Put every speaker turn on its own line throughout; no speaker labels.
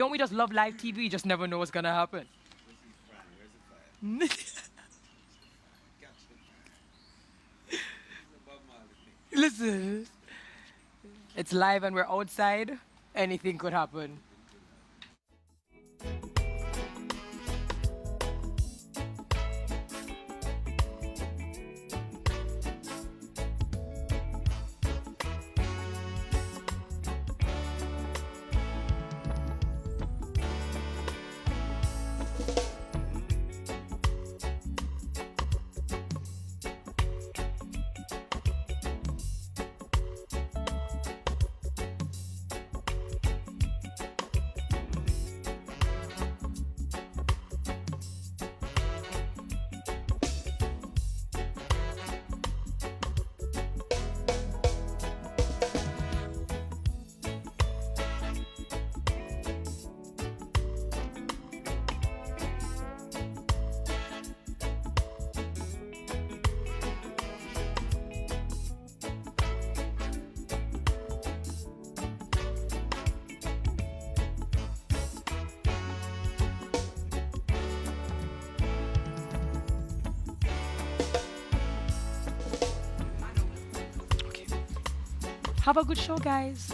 Don't we just love live TV? You just never know what's gonna happen. Listen, it's live and we're outside. Anything could happen. Have a good show, guys.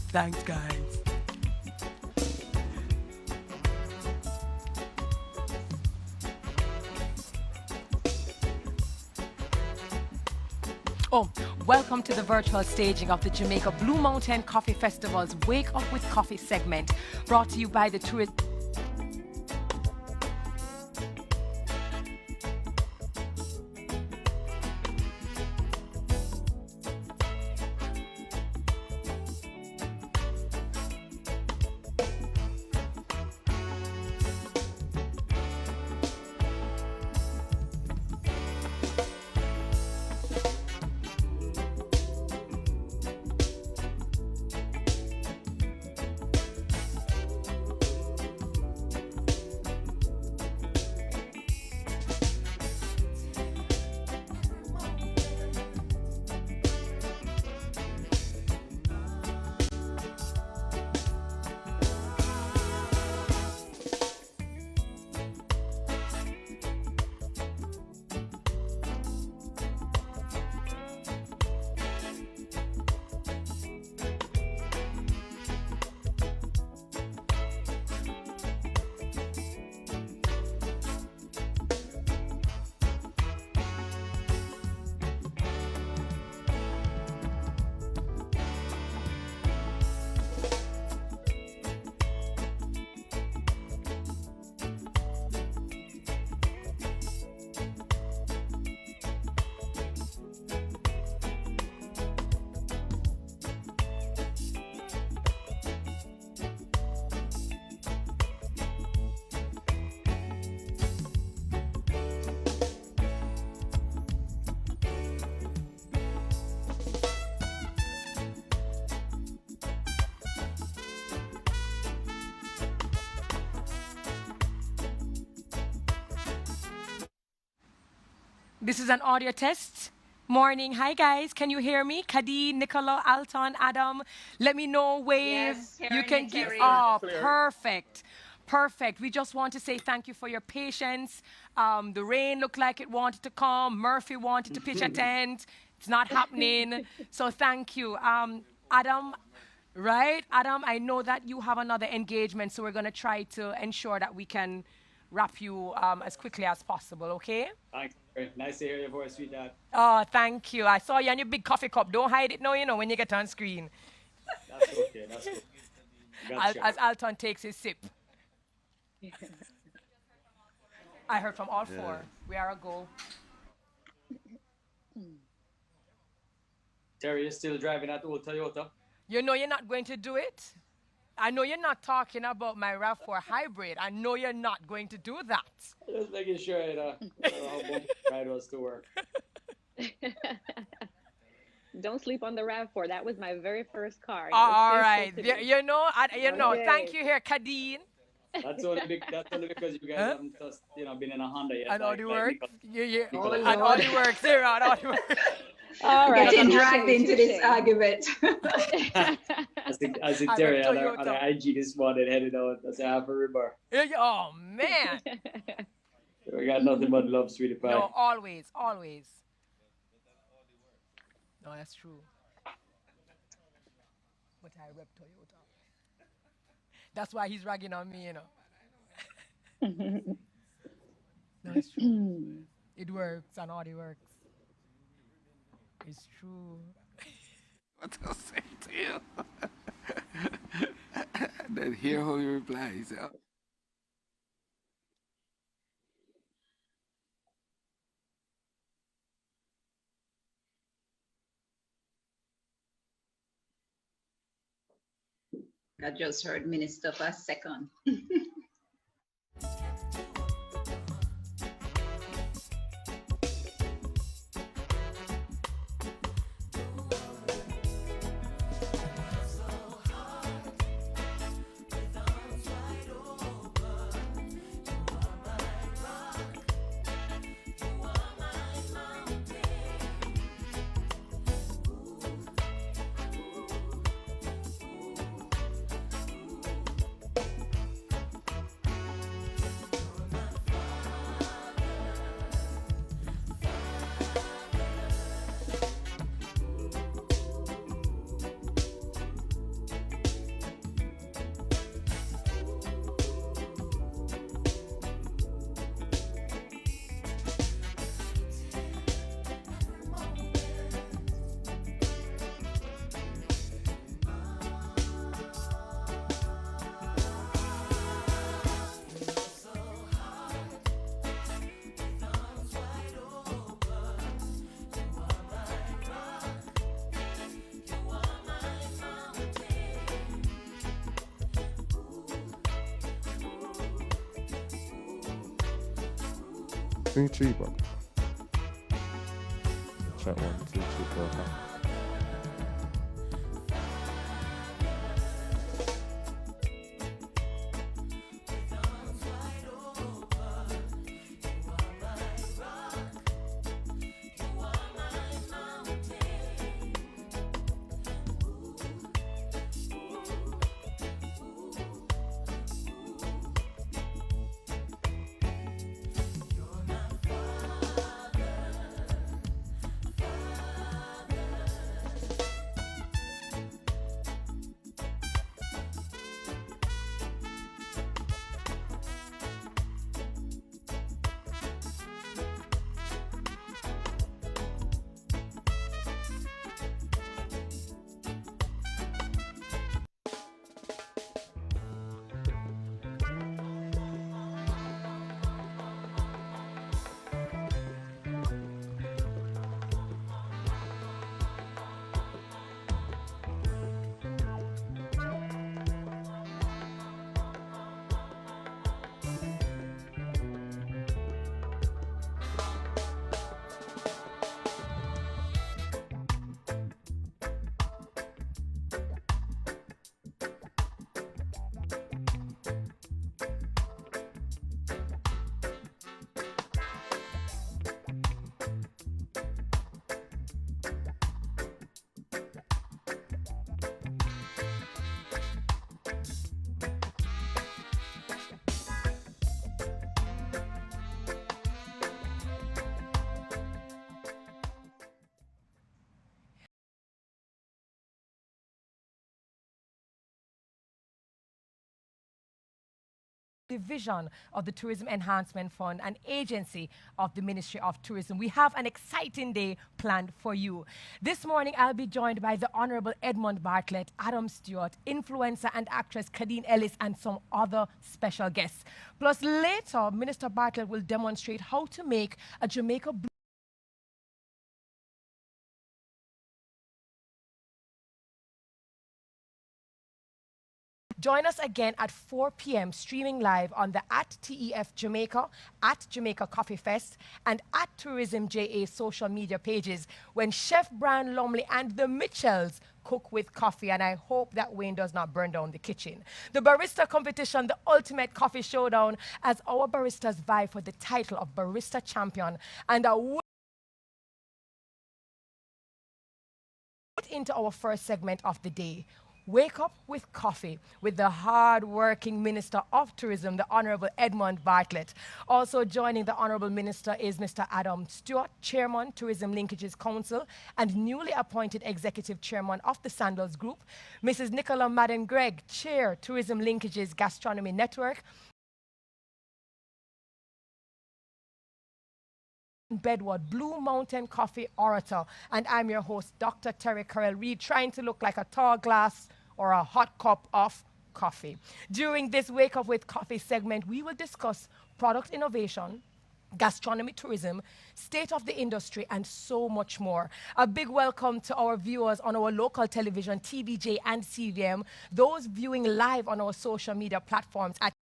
Thanks, guys. Oh, welcome to the virtual staging of the Jamaica Blue Mountain Coffee Festival's Wake Up with Coffee segment, brought to you by the tourist. This is an audio test. Morning. Hi, guys. Can you hear me? Khadeen, Nicola, Alton, Adam. Let me know, wave.
Yes,
you can give. Oh, perfect. Perfect. We just want to say thank you for your patience. The rain looked like it wanted to come. Murphy wanted to pitch a tent. It's not happening. So thank you. Adam, right? Adam, I know that you have another engagement, so we're going to try to ensure that we can wrap you as quickly as possible, okay?
Thanks. Nice to hear your voice, sweetheart.
Oh, thank you. I saw you on your big coffee cup. Don't hide it now, when you get on screen.
That's okay. That's good. Gotcha.
As Alton takes his sip. I heard from all four. We are a go.
Terri is still driving that old Toyota.
You know you're not going to do it? I know you're not talking about my RAV4 hybrid. I know you're not going to do that.
Just making sure I don't know how much ride was to work.
Don't sleep on the RAV4. That was my very first car.
All right. You know,
Okay.
thank you here, Khadeen.
That's only because you guys haven't just, been in a Honda yet.
And all the work.
Nicola.
And all the work. Zero, and all the work.
All right.
Getting
Touche,
dragged into this
touche.
argument.
I see Terri on the IG this morning headed out. That's half a river.
Oh, man.
We got nothing but love, sweetie pie.
No, always, always. No, that's true. But I rep Toyota. That's why he's ragging on me, you know. No, it's true. It works, and all it works. It's true.
What I'll say to you. Then hear how he replies.
I just heard Minister for a second.
Bring 3 buck. Check 1, 2, 3, 4, 5.
Division of the Tourism Enhancement Fund, an agency of the Ministry of Tourism. We have an exciting day planned for you. This morning, I'll be joined by the Honorable Edmund Bartlett, Adam Stewart, influencer and actress Khadeen Ellis, and some other special guests. Plus, later, Minister Bartlett will demonstrate how to make a Jamaica blue. Join us again at 4 p.m. streaming live on the @TEF Jamaica, @Jamaica Coffee Fest, and @Tourism JA social media pages when Chef Brian Lumley and the Mitchells cook with coffee, and I hope that Wayne does not burn down the kitchen. The barista competition, the ultimate coffee showdown, as our baristas vie for the title of Barista Champion and a into our first segment of the day. Wake Up with Coffee with the hard-working Minister of Tourism, the Honorable Edmund Bartlett. Also joining the Honorable Minister is Mr. Adam Stewart, Chairman, Tourism Linkages Council, and newly appointed Executive Chairman of the Sandals Group, Mrs. Nicola Madden-Gregg, Chair, Tourism Linkages Gastronomy Network, Bedward, Blue Mountain Coffee Orator, and I'm your host, Dr. Terri Karelle Reid, trying to look like a tall glass or a hot cup of coffee. During this Wake Up with Coffee segment, we will discuss product innovation, gastronomy tourism, state of the industry, and so much more. A big welcome to our viewers on our local television, TVJ and CVM, those viewing live on our social media platforms at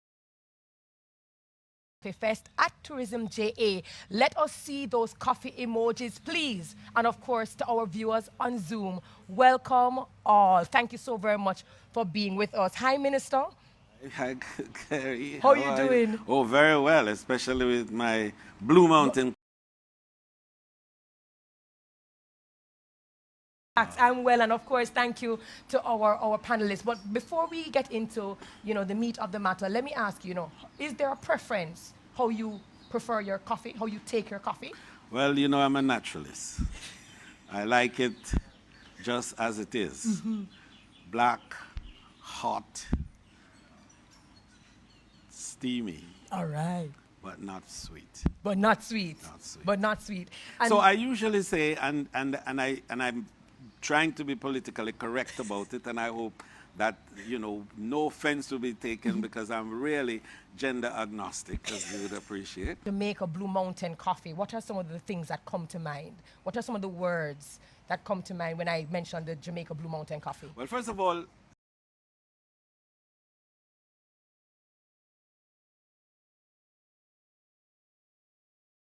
Fest at Tourism JA. Let us see those coffee emojis, please. And of course, to our viewers on Zoom, welcome all. Thank you so very much for being with us. Hi, Minister.
Hi, Carrie.
How are you doing?
Oh, very well, especially with my Blue Mountain.
I'm well, and of course, thank you to our panelists. But before we get into, the meat of the matter, let me ask you, is there a preference how you prefer your coffee, how you take your coffee?
Well, I'm a naturalist. I like it just as it is. Black, hot, steamy.
All right.
But not sweet.
But not sweet.
Not sweet.
But not sweet. And
so I usually say, and I'm trying to be politically correct about it, and I hope that, no offense will be taken because I'm really gender agnostic, as you would appreciate.
Jamaica Blue Mountain Coffee, what are some of the things that come to mind? What are some of the words that come to mind when I mention the Jamaica Blue Mountain Coffee?
Well, first of all,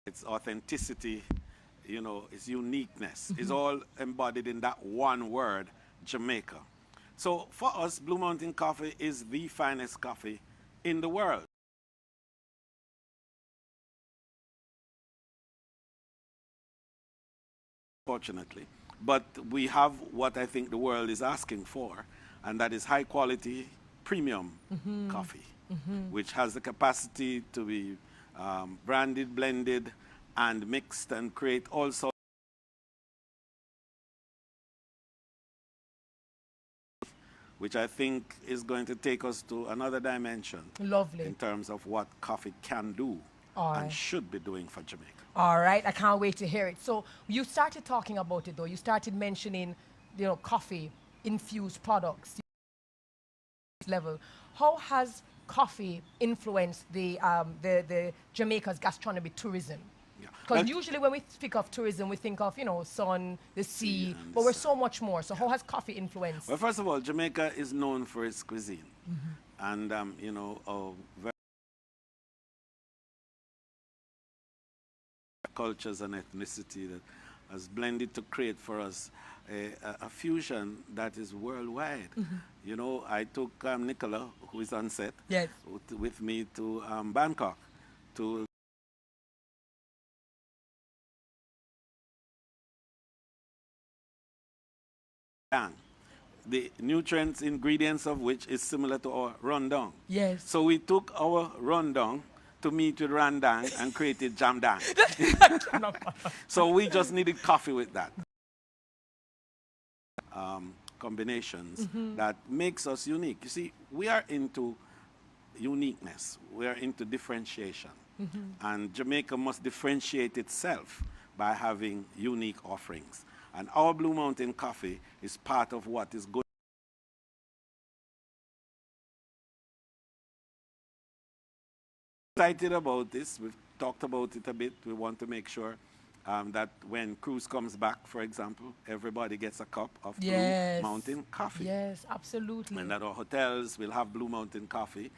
its authenticity, its uniqueness is all embodied in that one word, Jamaica. So for us, Blue Mountain Coffee is the finest coffee in the world. Fortunately. But we have what I think the world is asking for, and that is high quality premium coffee, which has the capacity to be branded, blended, and mixed and create all sorts, which I think is going to take us to another dimension.
Lovely.
In terms of what coffee can do and should be doing for Jamaica.
All right, I can't wait to hear it. So you started talking about it, though. You started mentioning, coffee-infused products level. How has coffee influenced the Jamaica's gastronomy tourism? Because usually when we speak of tourism, we think of, sun, the sea, but we're so much more. So how has coffee influenced?
Well, first of all, Jamaica is known for its cuisine. And, very cultures and ethnicity that has blended to create for us a fusion that is worldwide. I took Nicola, who is on set, with me to Bangkok to the nutrients, ingredients of which is similar to our rendang.
Yes.
So we took our rendang to meet with rendang and created jamdang. So we just needed coffee with that. Combinations that makes us unique. You see, we are into uniqueness. We are into differentiation. And Jamaica must differentiate itself by having unique offerings. And our Blue Mountain Coffee is part of what is going. Excited about this. We've talked about it a bit. We want to make sure that when cruise comes back, for example, everybody gets a cup of Blue Mountain Coffee.
Yes, absolutely.
And at our hotels, we'll have Blue Mountain Coffee.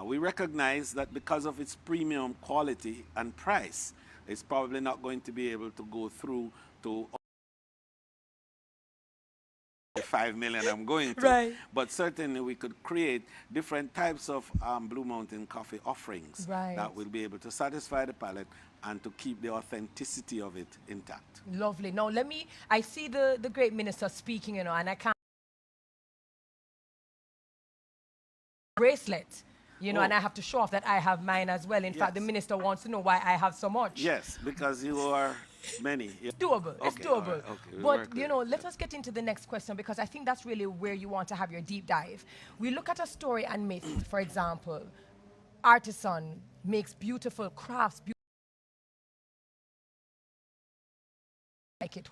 We recognize that because of its premium quality and price, it's probably not going to be able to go through to 5 million I'm going to.
Right.
But certainly we could create different types of Blue Mountain coffee offerings that will be able to satisfy the palate and to keep the authenticity of it intact.
Lovely. Now, I see the great minister speaking, and I can't. Bracelet, and I have to show off that I have mine as well. In fact, the minister wants to know why I have so much.
Yes, because you are many.
It's doable.
Okay,
it's doable.
Right, okay,
but, let us get into the next question, because I think that's really where you want to have your deep dive. We look at a story and myth, for example. Artisan makes beautiful crafts,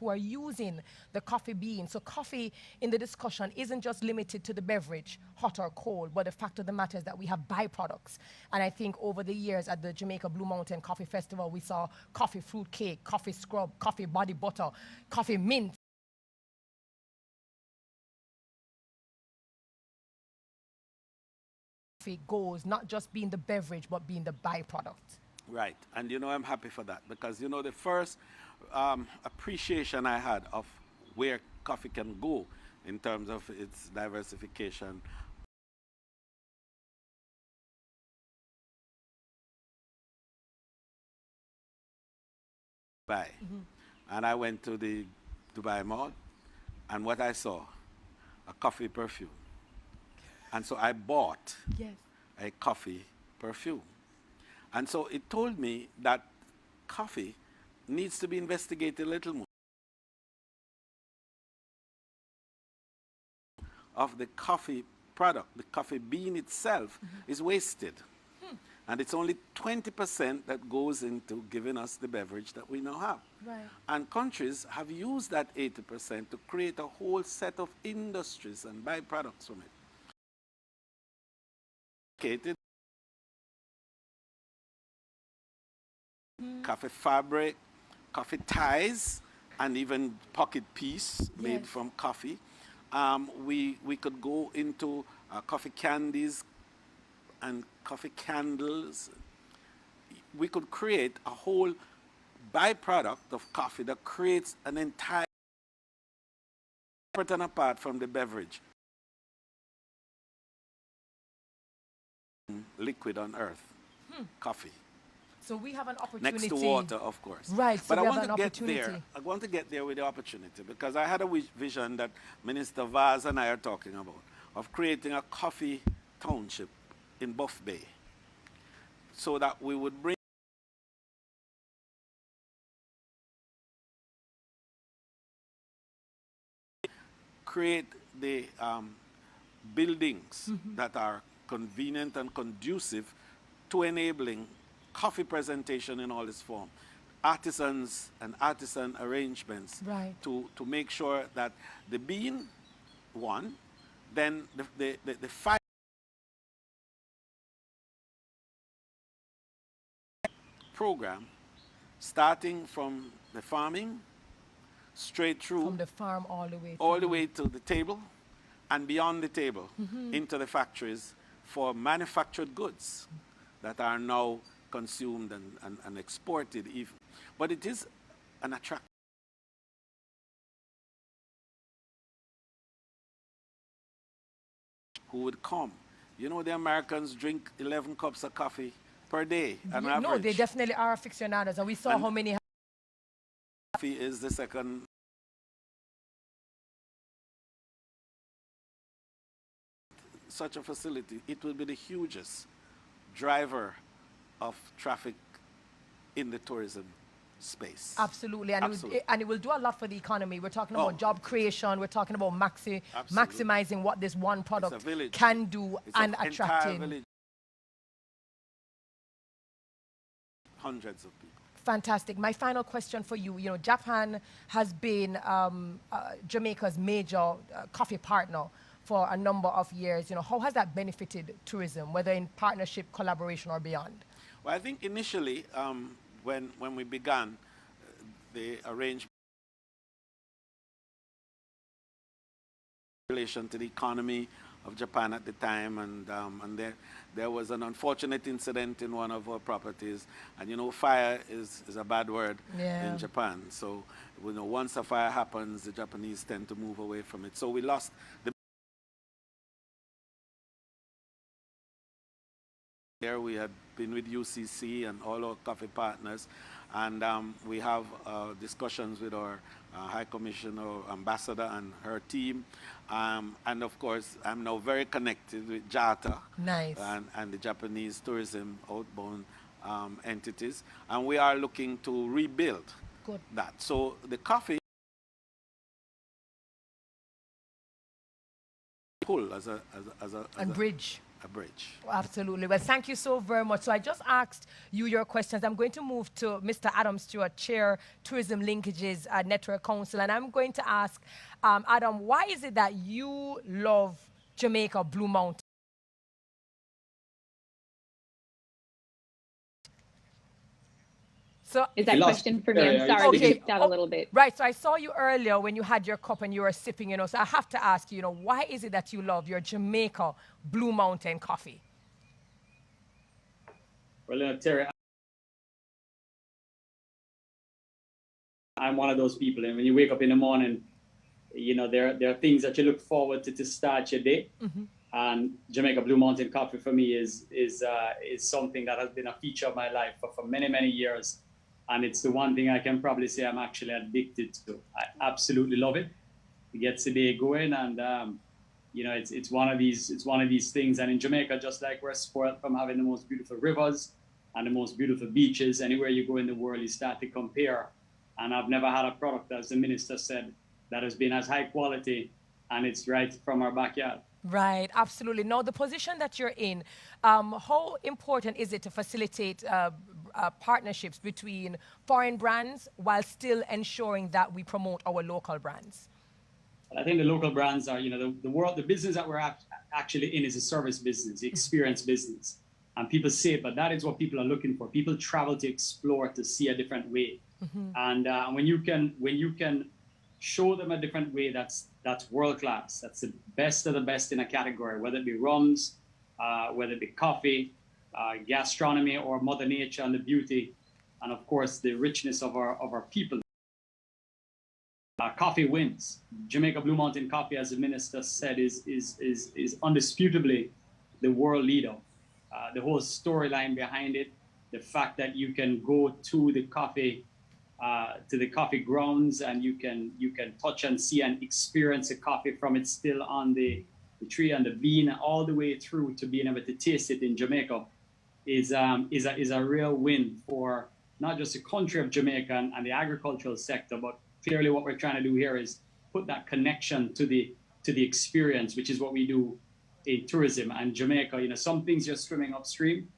who are using the coffee bean. So coffee in the discussion isn't just limited to the beverage, hot or cold, but the fact of the matter is that we have byproducts. And I think over the years at the Jamaica Blue Mountain Coffee Festival, we saw coffee fruit cake, coffee scrub, coffee body butter, coffee mint. Coffee goes not just being the beverage, but being the byproduct.
Right, and I'm happy for that, because the first appreciation I had of where coffee can go in terms of its diversification and I went to the Dubai Mall, and what I saw, a coffee perfume, and so I bought a coffee perfume. And so it told me that coffee needs to be investigated a little more. Of the coffee product, the coffee bean itself is wasted. And it's only 20% that goes into giving us the beverage that we now have.
Right.
And countries have used that 80% to create a whole set of industries and byproducts from it. Coffee fabric, coffee ties, and even pocket piece made from coffee. We could go into coffee candies and coffee candles. We could create a whole byproduct of coffee that creates an entire separate and apart from the beverage. Liquid on earth, coffee.
So we have an opportunity.
Next to water, of course.
Right, so
but
we
I
have
want
an
to get
opportunity.
there. I want to get there with the opportunity, because I had a vision that Minister Vaz and I are talking about, of creating a coffee township in Buff Bay, so that we would bring create the buildings that are convenient and conducive to enabling coffee presentation in all its form, artisans and artisan arrangements to make sure that the bean, then the five program, starting from the farming, straight through
from the farm all the way
to the table, and beyond the table into the factories for manufactured goods that are now consumed and exported even. But it is an attraction. Who would come? The Americans drink 11 cups of coffee per day on average.
No, they definitely are aficionados, and we saw how many.
Coffee is the second. Such a facility, it will be the hugest driver of traffic in the tourism space.
Absolutely, and it will do a lot for the economy. We're talking about job creation. We're talking about maximizing what this one product can do and attracting
hundreds of people.
Fantastic. My final question for you. Japan has been Jamaica's major coffee partner for a number of years. How has that benefited tourism, whether in partnership, collaboration, or beyond?
Well, I think initially, when we began the arrangement in relation to the economy of Japan at the time, and there was an unfortunate incident in one of our properties, and you know, fire is a bad word in Japan. So you know, once a fire happens, the Japanese tend to move away from it. So we lost the. Here we had been with UCC and all our coffee partners, and we have discussions with our High Commissioner, Ambassador, and her team. And of course, I'm now very connected with JATA and the Japanese tourism outbound entities, and we are looking to rebuild that. So the coffee pull as a
bridge.
A bridge.
Absolutely. Well, thank you so very much. So I just asked you your questions. I'm going to move to Mr. Adam Stewart, Chair, Tourism Linkages Network Council. And I'm going to ask Adam, why is it that you love Jamaica Blue Mountain? So
is that question for me? I'm sorry, we kicked out a little bit.
Right, so I saw you earlier when you had your cup and you were sipping, you know, so I have to ask you, you know, why is it that you love your Jamaica Blue Mountain coffee?
Well, Terri, I'm one of those people, and when you wake up in the morning, you know, there are things that you look forward to start your day. And Jamaica Blue Mountain coffee for me is something that has been a feature of my life for many, many years. And it's the one thing I can probably say I'm actually addicted to. I absolutely love it. It gets the day going, and you know, it's one of these things. And in Jamaica, just like we're spoiled from having the most beautiful rivers and the most beautiful beaches, anywhere you go in the world, you start to compare. And I've never had a product, as the minister said, that has been as high quality, and it's right from our backyard.
Right, absolutely. Now, the position that you're in, how important is it to facilitate partnerships between foreign brands while still ensuring that we promote our local brands?
I think the local brands are, you know, the business that we're actually in is a service business, the experience business. And people say it, but that is what people are looking for. People travel to explore, to see a different way. And when you can show them a different way, that's world class. That's the best of the best in a category, whether it be rums, whether it be coffee, gastronomy, or Mother Nature and the beauty, and of course the richness of our people. Coffee wins. Jamaica Blue Mountain coffee, as the minister said, is undisputably the world leader. The whole storyline behind it, the fact that you can go to the coffee grounds, and you can touch and see and experience the coffee from it still on the tree and the bean all the way through to being able to taste it in Jamaica is a real win for not just the country of Jamaica and the agricultural sector, but clearly what we're trying to do here is put that connection to the experience, which is what we do in tourism. And Jamaica, you know, some things you're swimming upstream.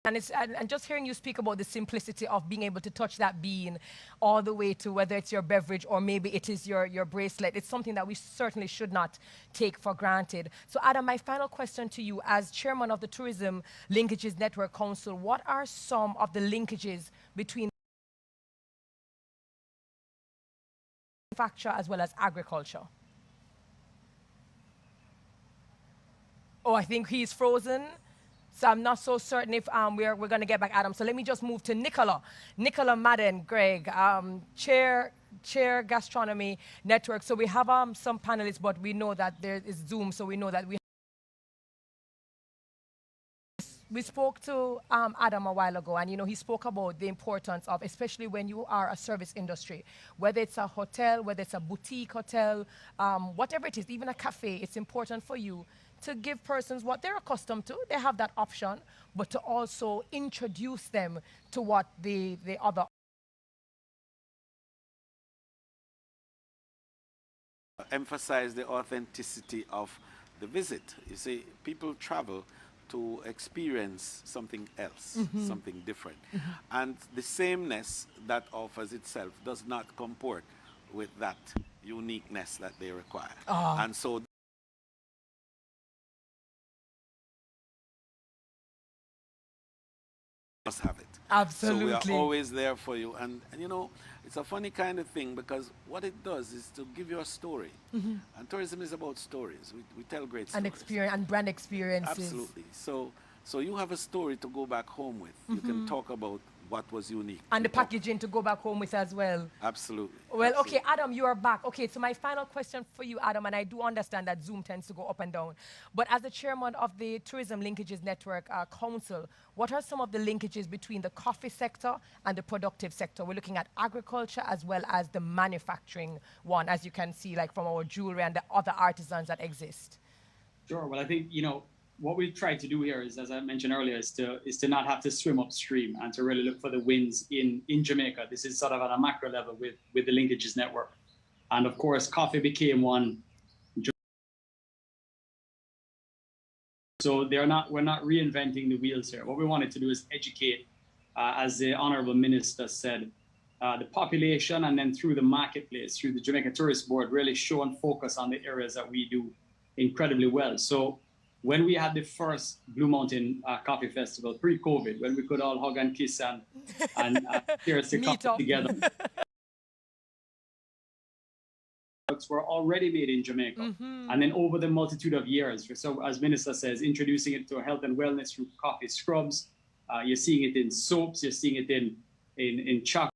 And just hearing you speak about the simplicity of being able to touch that bean all the way to whether it's your beverage or maybe it is your bracelet, it's something that we certainly should not take for granted. So Adam, my final question to you, as chairman of the Tourism Linkages Network Council, what are some of the linkages between manufacture as well as agriculture? Oh, I think he's frozen. So I'm not so certain if we're going to get back Adam. So let me just move to Nicola Madden, Greg, Chair Gastronomy Network. So we have some panelists, but we know that there is Zoom, so we know that we spoke to Adam a while ago, and you know, he spoke about the importance of, especially when you are a service industry, whether it's a hotel, whether it's a boutique hotel, whatever it is, even a cafe, it's important for you to give persons what they're accustomed to. They have that option, but to also introduce them to what the other.
Emphasize the authenticity of the visit. You see, people travel to experience something else, something different. And the sameness that offers itself does not comport with that uniqueness that they require. And so must have it.
Absolutely.
So we are always there for you. And you know, It's a funny kind of thing because what it does is to give you a story. And tourism is about stories. We tell great stories.
And experience and brand experiences.
Absolutely. So you have a story to go back home with. You can talk about what was unique.
And the packaging to go back home with as well.
Absolutely.
Well,
Absolutely.
okay, Adam, you are back. Okay, so my final question for you, Adam, and I do understand that Zoom tends to go up and down, but as the chairman of the Tourism Linkages Network Council, what are some of the linkages between the coffee sector and the productive sector? We're looking at agriculture as well as the manufacturing one, as you can see, like from our jewelry and the other artisans that exist.
Sure. Well, I think, what we try to do here is, as I mentioned earlier, is to not have to swim upstream and to really look for the wins in Jamaica. This is sort of at a macro level with the Linkages Network. And of course, coffee became one. So we're not reinventing the wheels here. What we wanted to do is educate, as the Honorable Minister said, the population, and then through the marketplace, through the Jamaica Tourist Board, really show and focus on the areas that we do incredibly well. So when we had the first Blue Mountain Coffee Festival pre-COVID, when we could all hug and kiss and cheers the coffee together, were already made in Jamaica. And then over the multitude of years, so as Minister says, introducing it to health and wellness through coffee scrubs. You're seeing it in soaps, you're seeing it in chocolate,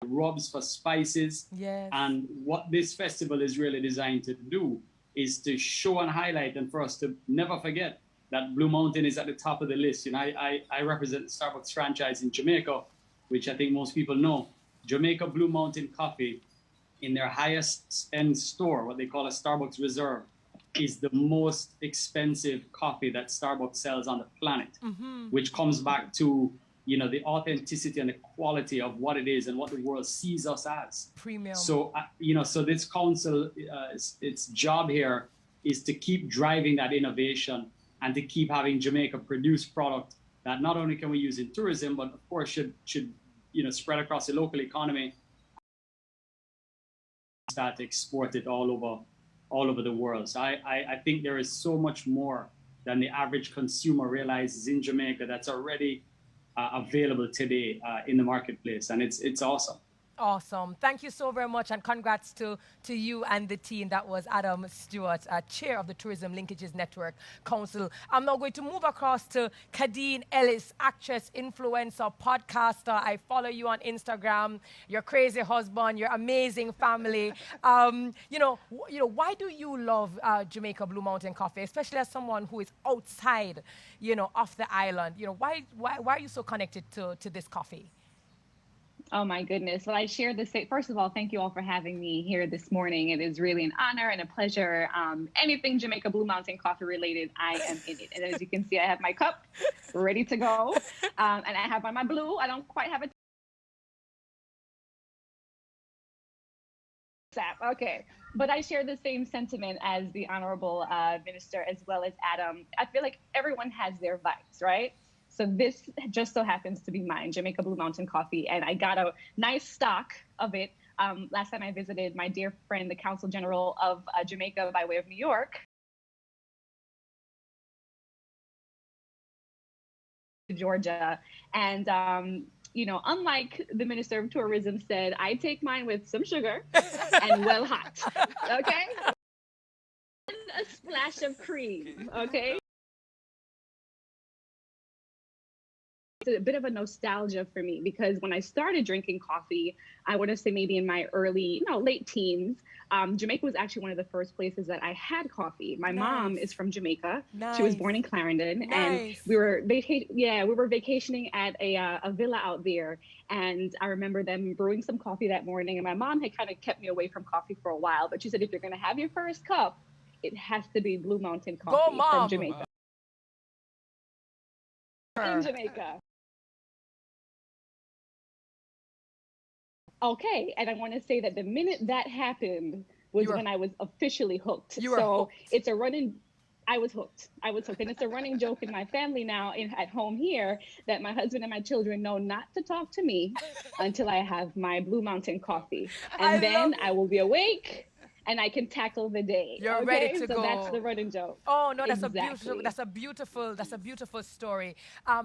rubs for spices.
Yes.
And what this festival is really designed to do is to show and highlight, and for us to never forget that Blue Mountain is at the top of the list. I represent the Starbucks franchise in Jamaica, which I think most people know. Jamaica Blue Mountain Coffee, in their highest end store, what they call a Starbucks Reserve, is the most expensive coffee that Starbucks sells on the planet, which comes back to the authenticity and the quality of what it is and what the world sees us as.
Premium.
So, so this council, its job here is to keep driving that innovation and to keep having Jamaica produce product that not only can we use in tourism, but of course should spread across the local economy, start to export it all over the world. So I think there is so much more than the average consumer realizes in Jamaica that's already available today in the marketplace, and it's awesome.
Awesome. Thank you so very much, and congrats to you and the team. That was Adam Stewart, chair of the Tourism Linkages Network Council. I'm now going to move across to Khadeen Ellis, actress, influencer, podcaster. I follow you on Instagram. Your crazy husband, your amazing family. Why do you love Jamaica Blue Mountain Coffee, especially as someone who is outside, off the island? Why are you so connected to this coffee?
Oh my goodness. Well, I share the same. First of all, thank you all for having me here this morning. It is really an honor and a pleasure. Anything Jamaica Blue Mountain Coffee related, I am in it. And as you can see, I have my cup ready to go. And I have on my blue. I don't quite have a tap. Okay. But I share the same sentiment as the Honorable Minister, as well as Adam. I feel like everyone has their vibes, right? So this just so happens to be mine, Jamaica Blue Mountain Coffee, and I got a nice stock of it. Last time I visited my dear friend, the Consul General of Jamaica by way of New York, Georgia, and unlike the Minister of Tourism said, I take mine with some sugar and well hot, okay? And a splash of cream, okay? It's a bit of a nostalgia for me because when I started drinking coffee, I want to say maybe in my late teens, Jamaica was actually one of the first places that I had coffee. My mom is from Jamaica. Nice. She was born in Clarendon, and we were vacationing at a villa out there. And I remember them brewing some coffee that morning, and my mom had kind of kept me away from coffee for a while, but she said, if you're going to have your first cup, it has to be Blue Mountain Coffee from Jamaica. In Jamaica. Okay, and I want to say that the minute that happened was when I was officially hooked. So it's a running, I was hooked. And it's a running joke in my family now at home here that my husband and my children know not to talk to me until I have my Blue Mountain Coffee. And then I will be awake and I can tackle the day.
You're ready to
so
go.
That's the running joke.
Oh no, that's
Exactly.
a beautiful story.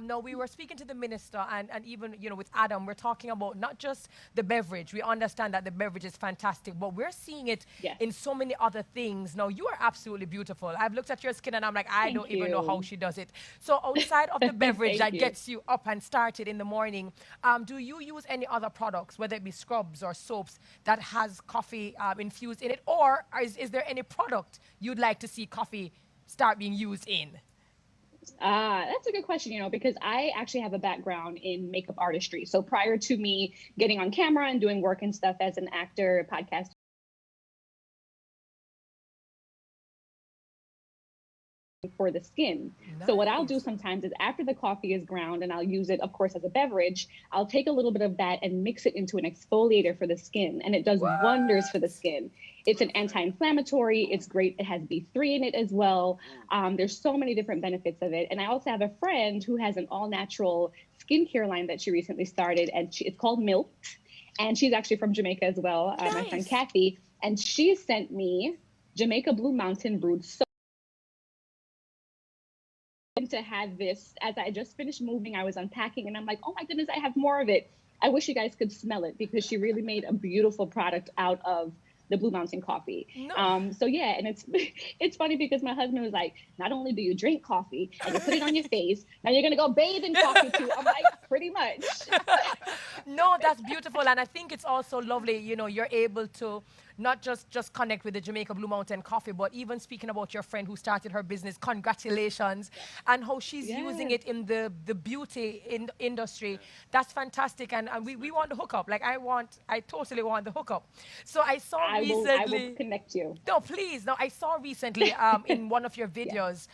No, we were speaking to the minister, and even with Adam, we're talking about not just the beverage. We understand that the beverage is fantastic, but we're seeing it
Yes.
in so many other things. Now, you are absolutely beautiful. I've looked at your skin, and I'm like, I don't even know how she does it. So outside of the beverage that gets you up and started in the morning, do you use any other products, whether it be scrubs or soaps, that has coffee infused in it? Or is there any product you'd like to see coffee start being used in?
That's a good question, because I actually have a background in makeup artistry. So prior to me getting on camera and doing work and stuff as an actor, podcaster, for the skin.
Nice.
So what I'll do sometimes is after the coffee is ground, and I'll use it, of course, as a beverage, I'll take a little bit of that and mix it into an exfoliator for the skin, and it does wonders for the skin. It's an anti-inflammatory. It's great. It has B3 in it as well. There's so many different benefits of it. And I also have a friend who has an all-natural skincare line that she recently started, and it's called Milk. And she's actually from Jamaica as well, my friend Kathy. And she sent me Jamaica Blue Mountain brewed soap. To have this, as I just finished moving, I was unpacking, and I'm like, oh my goodness, I have more of it. I wish you guys could smell it, because she really made a beautiful product out of the Blue Mountain coffee. No. So yeah, and it's funny because my husband was like, not only do you drink coffee and you put it on your face, now you're gonna go bathe in coffee too. I'm like, pretty much.
No, that's beautiful, and I think it's also lovely. You're able to not just connect with the Jamaica Blue Mountain coffee, but even speaking about your friend who started her business, congratulations, and how she's using it in the beauty industry. That's fantastic, and we want the hookup. Like I totally want the hookup. So I saw recently.
I will connect you.
No, please. No, I saw recently in one of your videos,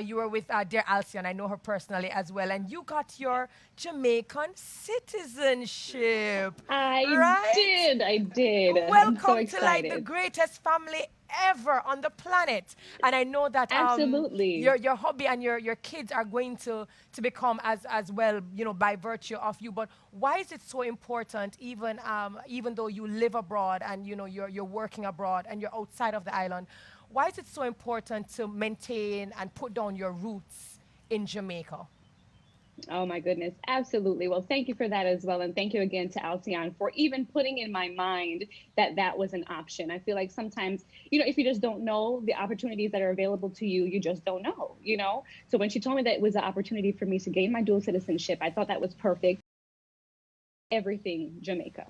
you were with dear Alton. I know her personally as well, and you got your Jamaican citizenship.
I did.
Welcome
so
to like the greatest family ever on the planet. And I know that
absolutely
your hubby and your kids are going to become as well, by virtue of you. But why is it so important, even though you live abroad and you're working abroad and you're outside of the island, why is it so important to maintain and put down your roots in Jamaica?
Oh my goodness, absolutely. Well, thank you for that as well. And thank you again to Alton for even putting in my mind that was an option. I feel like sometimes, if you just don't know the opportunities that are available to you, you just don't know, So when she told me that it was an opportunity for me to gain my dual citizenship, I thought that was perfect. Everything Jamaica.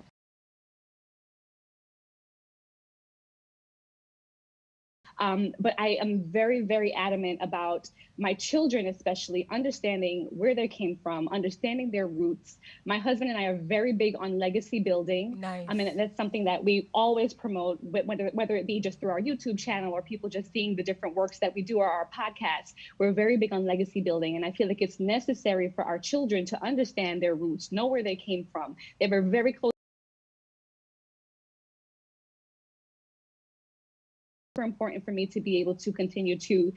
But I am very, very adamant about my children, especially understanding where they came from, understanding their roots. My husband and I are very big on legacy building.
Nice.
I mean, that's something that we always promote, whether it be just through our YouTube channel or people just seeing the different works that we do or our podcasts. We're very big on legacy building. And I feel like it's necessary for our children to understand their roots, know where they came from. They have a very close. Important for me to be able to continue to,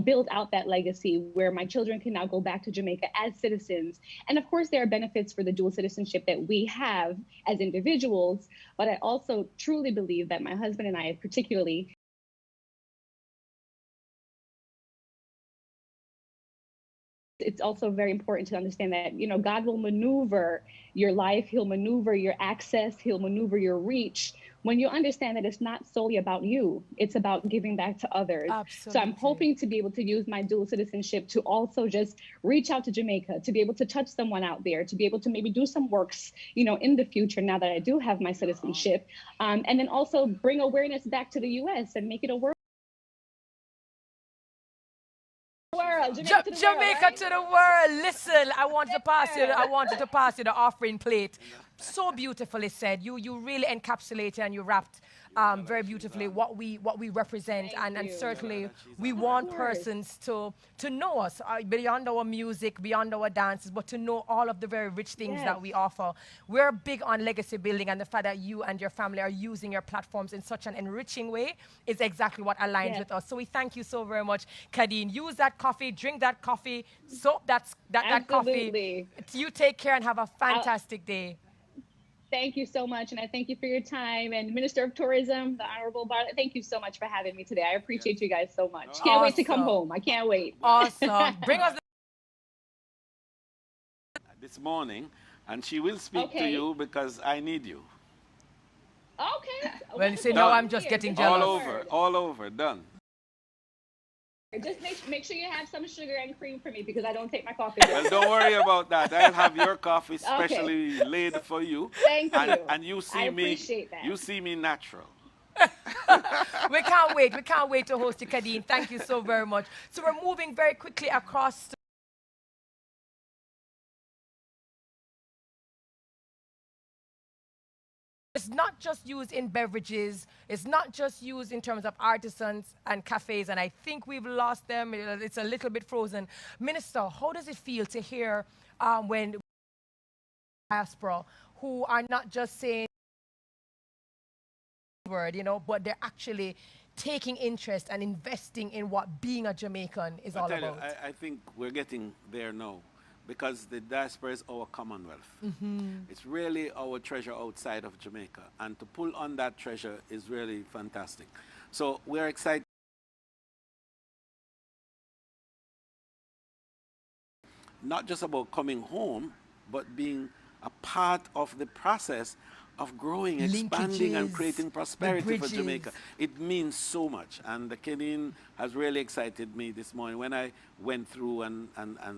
build out that legacy where my children can now go back to Jamaica as citizens. And of course, there are benefits for the dual citizenship that we have as individuals, but I also truly believe that my husband and I particularly it's also very important to understand that, God will maneuver your life. He'll maneuver your access. He'll maneuver your reach. When you understand that it's not solely about you, it's about giving back to others.
Absolutely.
So I'm hoping to be able to use my dual citizenship to also just reach out to Jamaica, to be able to touch someone out there, to be able to maybe do some works, in the future now that I do have my citizenship. And then also bring awareness back to the US and make it a world.
Jamaica to the world. Listen, I want to pass you the offering plate. So beautifully said. You really encapsulated and you wrapped very beautifully what we represent, and certainly we want persons to know us beyond our music, beyond our dances, but to know all of the very rich things that we offer. We're big on legacy building, and the fact that you and your family are using your platforms in such an enriching way is exactly what aligns with us. So we thank you so very much, Khadeen. Use that coffee, drink that coffee, soak that coffee. You take care and have a fantastic day.
Thank you so much. And I thank you for your time. And Minister of Tourism, the Honorable Bartlett, thank you so much for having me today. I appreciate you guys so much. Can't wait to come home. I can't wait.
Awesome. Bring us
this morning, and she will speak to you because I need you.
Okay.
Well, you say no, I'm just getting jealous.
All over, done.
Just make sure you have some sugar and cream for me because I don't take my coffee.
Well, don't worry about that. I'll have your coffee specially laid for you.
Thank you.
And you see you see me natural.
We can't wait. We can't wait to host you, Khadeen. Thank you so very much. So we're moving very quickly across. It's not just used in beverages. It's not just used in terms of artisans and cafes, and I think we've lost them. It's a little bit frozen. Minister, how does it feel to hear when Diaspora, who are not just saying word, but they're actually taking interest and investing in what being a Jamaican is all about?
I think we're getting there now, because the diaspora is our commonwealth. It's really our treasure outside of Jamaica, and to pull on that treasure is really fantastic. So we're excited. Not just about coming home, but being a part of the process of growing, expanding, and creating prosperity for Jamaica. It means so much. And the Khadeen has really excited me this morning when I went through and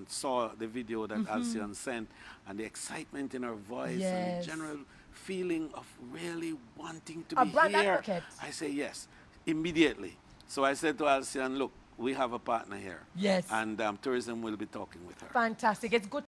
saw the video that Alcion sent, and the excitement in her voice and the general feeling of really wanting to be here. I say yes, immediately. So I said to Alcion, look, we have a partner here.
Yes.
And tourism will be talking with her.
Fantastic. It's good.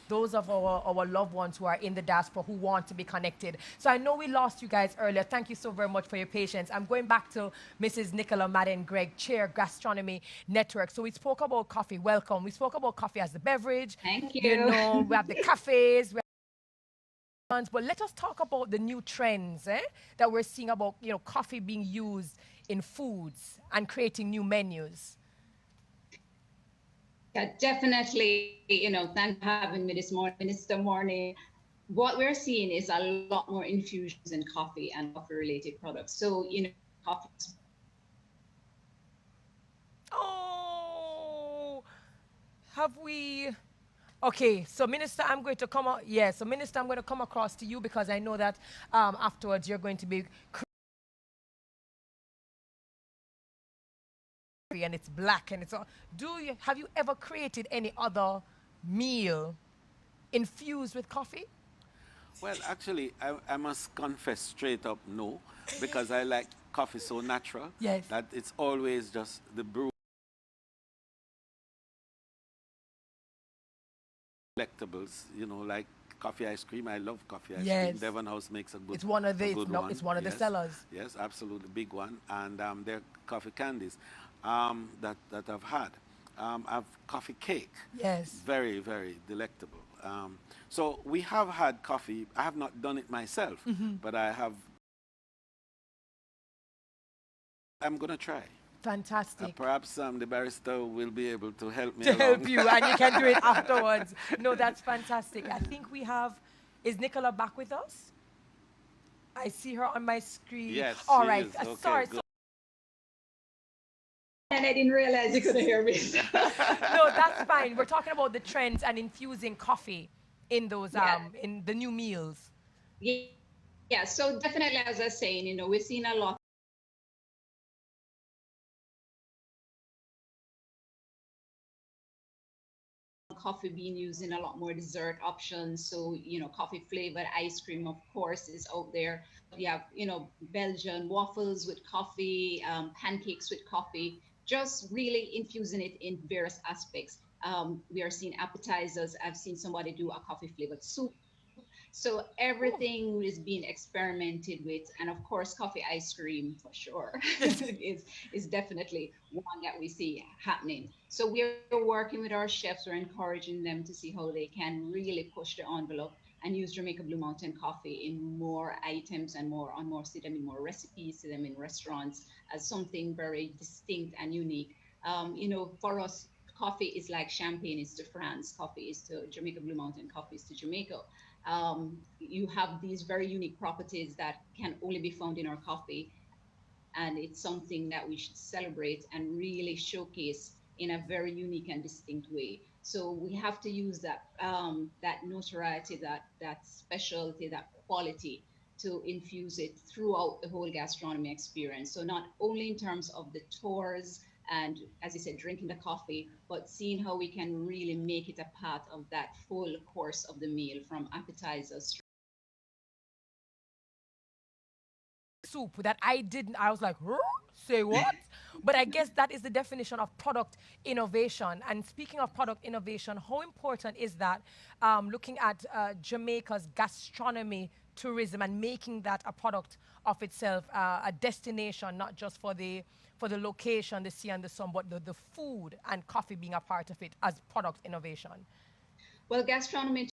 Those of our loved ones who are in the diaspora who want to be connected. So I know we lost you guys earlier. Thank you so very much for your patience. I'm going back to Mrs. Nicola Madden Gregg, Chair, Gastronomy Network. So we spoke about coffee. Welcome. We spoke about coffee as the beverage.
Thank you.
We have the cafes. But let us talk about the new trends that we're seeing about coffee being used in foods and creating new menus.
Yeah, definitely, thanks for having me this morning, Minister Morning. What we're seeing is a lot more infusions in coffee and coffee-related products. So, coffee.
Oh, have we... Okay, so Minister, I'm going to come out. Yeah, so Minister, I'm going to come across to you because I know that afterwards you're going to be... and it's black and it's all. Have you ever created any other meal infused with coffee?
Well, actually, I must confess straight up no, because I like coffee so natural that it's always just the brew. Collectibles, like coffee ice cream. I love coffee ice cream. Devon House makes a good.
It's one of the sellers.
Yes, absolutely, big one. And they're coffee candies that I've had. I've coffee cake.
Yes.
Very, very delectable. So we have had coffee. I have not done it myself, but I have. I'm gonna try.
Fantastic.
Perhaps the barista will be able to help me
help you, and you can do it afterwards. No, that's fantastic. I think we have... Is Nicola back with us? I see her on my screen.
Yes,
all right.
Okay,
sorry.
And I didn't realize you couldn't hear me.
No, that's fine. We're talking about the trends and infusing coffee in those in the new meals.
Yeah. So definitely, as I was saying, we're seeing a lot. Coffee being used in a lot more dessert options. So, coffee flavored ice cream, of course, is out there. You have, Belgian waffles with coffee, pancakes with coffee, just really infusing it in various aspects. We are seeing appetizers. I've seen somebody do a coffee flavored soup. So everything is being experimented with. And of course, coffee ice cream for sure is definitely one that we see happening. So we're working with our chefs. We're encouraging them to see how they can really push the envelope and use Jamaica Blue Mountain coffee in more items and see them in more recipes, see them in restaurants as something very distinct and unique. For us, coffee is like champagne is to France, coffee is to Jamaica, Blue Mountain coffee is to Jamaica. You have these very unique properties that can only be found in our coffee. And it's something that we should celebrate and really showcase in a very unique and distinct way. So we have to use that that notoriety, that specialty, that quality to infuse it throughout the whole gastronomy experience. So not only in terms of the tours and, as I said, drinking the coffee, but seeing how we can really make it a part of that full course of the meal, from appetizers.
Soup that I was like, "Huh? Say what?" But I guess that is the definition of product innovation. And speaking of product innovation, how important is that looking at Jamaica's gastronomy tourism and making that a product of itself, a destination, not just for the location, the sea and the sun, but the food and coffee being a part of it as product innovation?
Well, gastronomy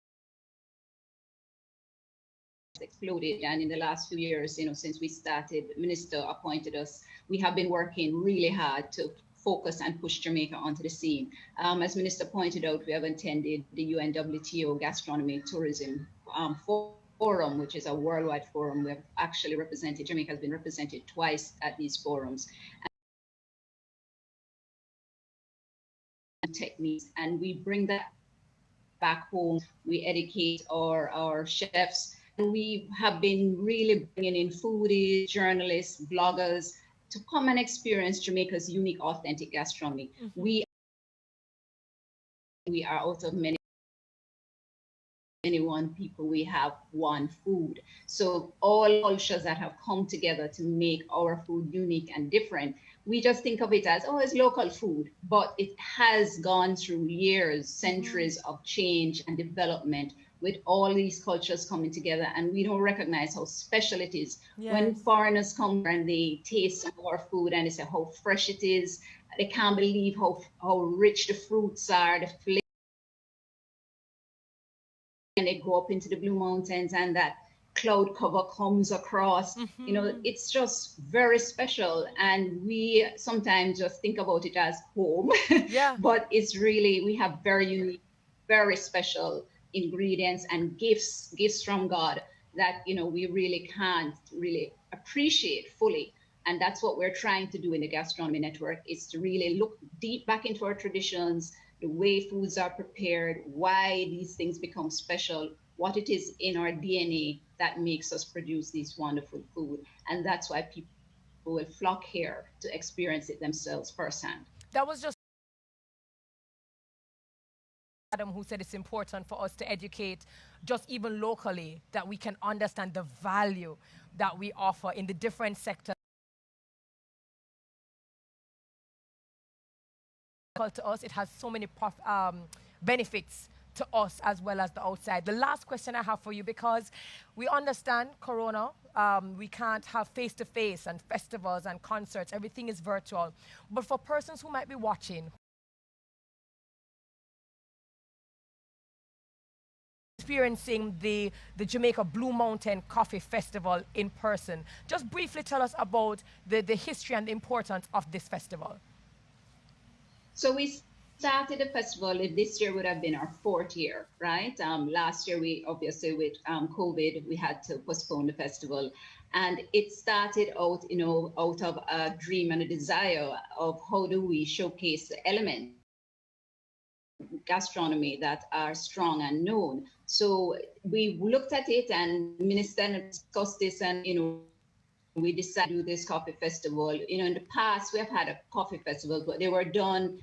exploded, and in the last few years, since we started, Minister appointed us, we have been working really hard to focus and push Jamaica onto the scene. As Minister pointed out, we have attended the UNWTO Gastronomy Tourism Forum, which is a worldwide forum. We have actually represented, Jamaica has been represented twice at these forums. And techniques, and we bring that back home. We educate our chefs. We have been really bringing in foodies, journalists, bloggers to come and experience Jamaica's unique, authentic gastronomy. Mm-hmm. We are out of many one people, we have one food. So all cultures that have come together to make our food unique and different, we just think of it as, oh, it's local food, but it has gone through years, centuries of change and development, with all these cultures coming together, and we don't recognize how special it is. Yes. When foreigners come and they taste some of our food and they say how fresh it is, they can't believe how rich the fruits are, the flavor. And they go up into the Blue Mountains and that cloud cover comes across. Mm-hmm. It's just very special, and we sometimes just think about it as home. Yeah. But it's really, we have very unique, very special ingredients and gifts from God that we really can't really appreciate fully. And that's what we're trying to do in the Gastronomy Network, is to really look deep back into our traditions, the way foods are prepared, why these things become special, what it is in our DNA that makes us produce these wonderful food. And that's why people will flock here to experience it themselves firsthand.
That was just Adam who said it's important for us to educate, just even locally, that we can understand the value that we offer in the different sectors. To us, it has so many benefits to us as well as the outside. The last question I have for you, because we understand Corona, we can't have face-to-face and festivals and concerts, everything is virtual. But for persons who might be watching, experiencing the Jamaica Blue Mountain Coffee Festival in person, just briefly tell us about the history and the importance of this festival.
So we started the festival, this year would have been our 4th year, right? Last year, we obviously with COVID, we had to postpone the festival. And it started out, out of a dream and a desire of how do we showcase the elements gastronomy that are strong and known. So we looked at it, and Minister discussed this, and we decided to do this coffee festival. In the past we have had a coffee festival, but they were done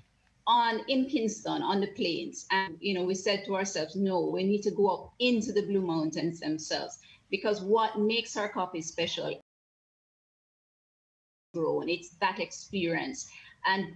in Kingston on the plains, and we said to ourselves, no, we need to go up into the Blue Mountains themselves, because what makes our coffee special grown, it's that experience. And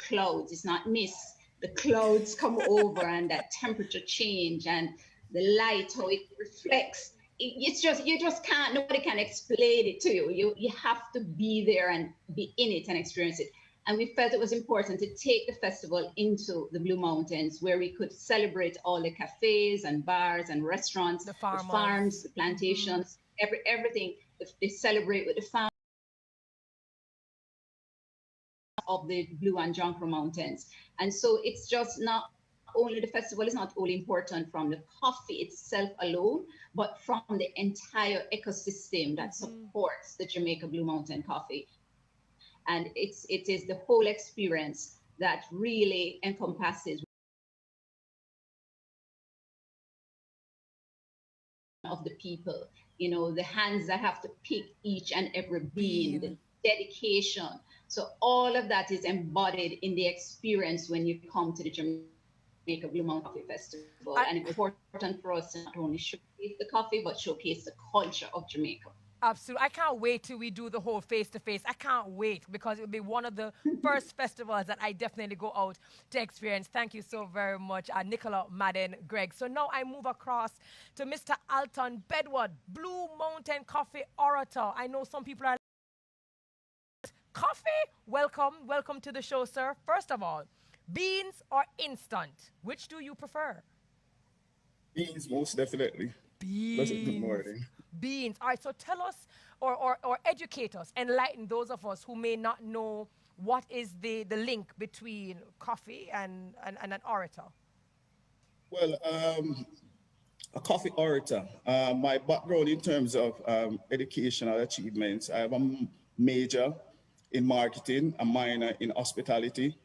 clouds, it's not mist, the clouds come over and that temperature change and the light, how it reflects, it's just, you just can't, nobody can explain it to you. You have to be there and be in it and experience it. And we felt it was important to take the festival into the Blue Mountains, where we could celebrate all the cafes and bars and restaurants, the farms, the plantations, everything. They celebrate with the farm. of the Blue and Jonquil Mountains. And so it's just not only, the festival is not only important from the coffee itself alone, but from the entire ecosystem that supports the Jamaica Blue Mountain coffee. And it is the whole experience that really encompasses of the people, you know, the hands that have to pick each and every bean, the dedication. So all of that is embodied in the experience when you come to the Jamaica Blue Mountain Coffee Festival. And it was important for us to not only showcase the coffee, but showcase the culture of Jamaica.
Absolutely. I can't wait till we do the whole face-to-face. I can't wait because it'll be one of the first festivals that I definitely go out to experience. Thank you so very much, Nicola, Madden, Greg. So now I move across to Mr. Alton Bedward, Blue Mountain Coffee Orator. I know some people are... Coffee? Welcome to the show, sir. First of all, beans or instant? Which do you prefer?
Beans, most definitely.
Beans.
Good morning.
Beans. All right, so tell us or educate us, enlighten those of us who may not know what is the link between coffee and an orator.
Well, a coffee orator. My background in terms of educational achievements, I have a major in marketing, a minor in hospitality,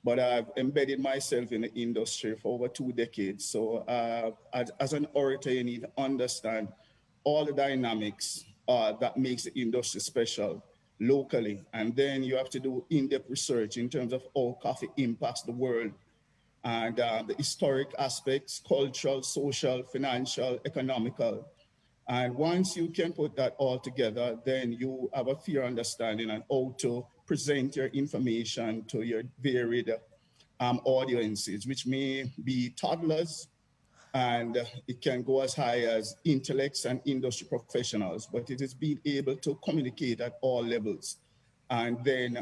but I've embedded myself in the industry for over 2 decades. So as an orator, you need to understand all the dynamics that makes the industry special locally. And then you have to do in-depth research in terms of how coffee impacts the world and the historic aspects, cultural, social, financial, economical. And once you can put that all together, then you have a fair understanding on how to present your information to your varied audiences, which may be toddlers, and it can go as high as intellects and industry professionals, but it is being able to communicate at all levels. And then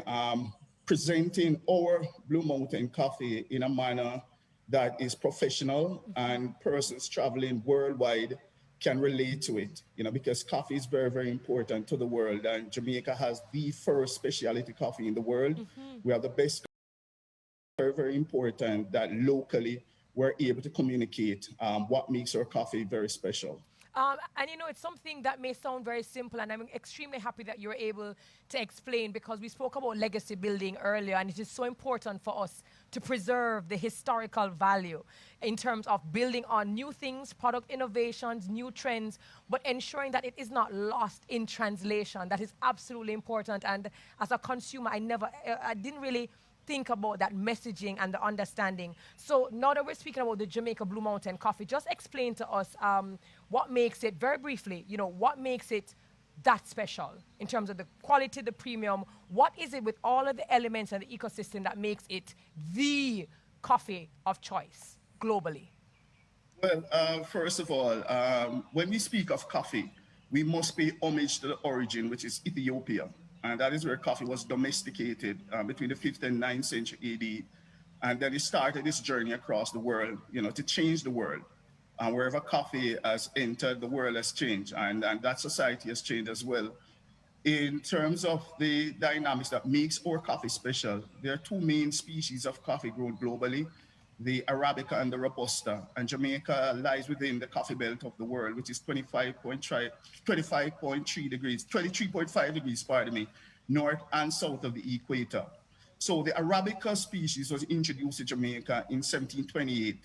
presenting our Blue Mountain coffee in a manner that is professional and persons traveling worldwide can relate to it, you know, because coffee is very, very important to the world. And Jamaica has the first specialty coffee in the world. We have the best, very, very important that locally we're able to communicate what makes our coffee very special.
And you know, it's something that may sound very simple, and I'm extremely happy that you're able to explain, because we spoke about legacy building earlier, and it is so important for us to preserve the historical value in terms of building on new things, product innovations, new trends, but ensuring that it is not lost in translation. That is absolutely important. And as a consumer, I didn't really think about that messaging and the understanding. So now that we're speaking about the Jamaica Blue Mountain coffee, just explain to us what makes it, very briefly, you know, what makes it that special in terms of the quality, the premium. What is it with all of the elements and the ecosystem that makes it the coffee of choice globally?
Well, first of all, when we speak of coffee, we must pay homage to the origin, which is Ethiopia. And that is where coffee was domesticated between the 5th and 9th century AD. And then it started this journey across the world, you know, to change the world. And wherever coffee has entered, the world has changed. And that society has changed as well. In terms of the dynamics that makes our coffee special, there are 2 main species of coffee grown globally, the Arabica and the Robusta. And Jamaica lies within the coffee belt of the world, which is 23.5 degrees, pardon me, north and south of the equator. So the Arabica species was introduced to Jamaica in 1728.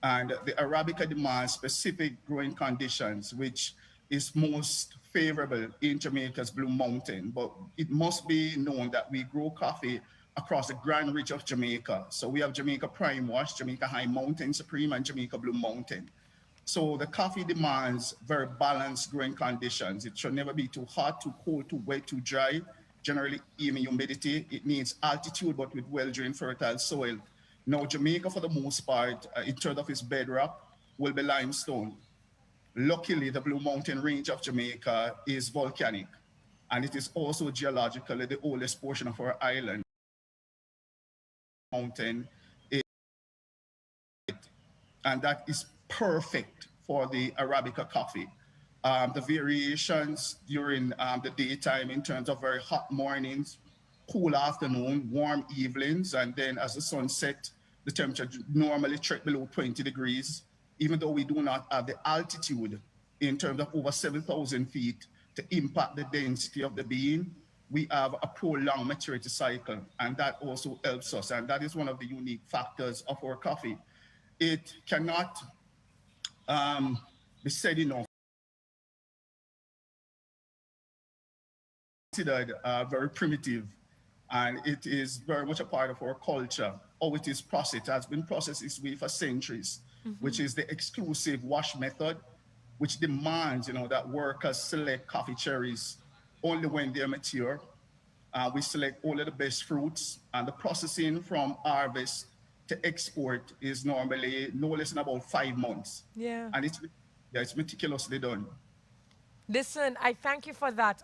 And the Arabica demands specific growing conditions, which is most favorable in Jamaica's Blue Mountain. But it must be known that we grow coffee across the Grand Ridge of Jamaica. So we have Jamaica Prime Wash, Jamaica High Mountain Supreme, and Jamaica Blue Mountain. So the coffee demands very balanced growing conditions. It should never be too hot, too cold, too wet, too dry, generally even humidity. It needs altitude, but with well-drained fertile soil. Now, Jamaica, for the most part, in terms of its bedrock, will be limestone. Luckily, the Blue Mountain range of Jamaica is volcanic, and it is also geologically the oldest portion of our island. Mountain, and that is perfect for the Arabica coffee. The variations during the daytime in terms of very hot mornings, cool afternoon, warm evenings, and then as the sun set, the temperature normally trek below 20 degrees, even though we do not have the altitude in terms of over 7,000 feet to impact the density of the bean. We have a prolonged maturity cycle, and that also helps us. And that is one of the unique factors of our coffee. It cannot be said enough. Considered very primitive, and it is very much a part of our culture. How it is processed, it has been processed this way for centuries, which is the exclusive wash method, which demands, that workers select coffee cherries only when they're mature. We select all of the best fruits, and the processing from harvest to export is normally no less than about 5 months.
Yeah.
And it's meticulously done.
Listen, I thank you for that.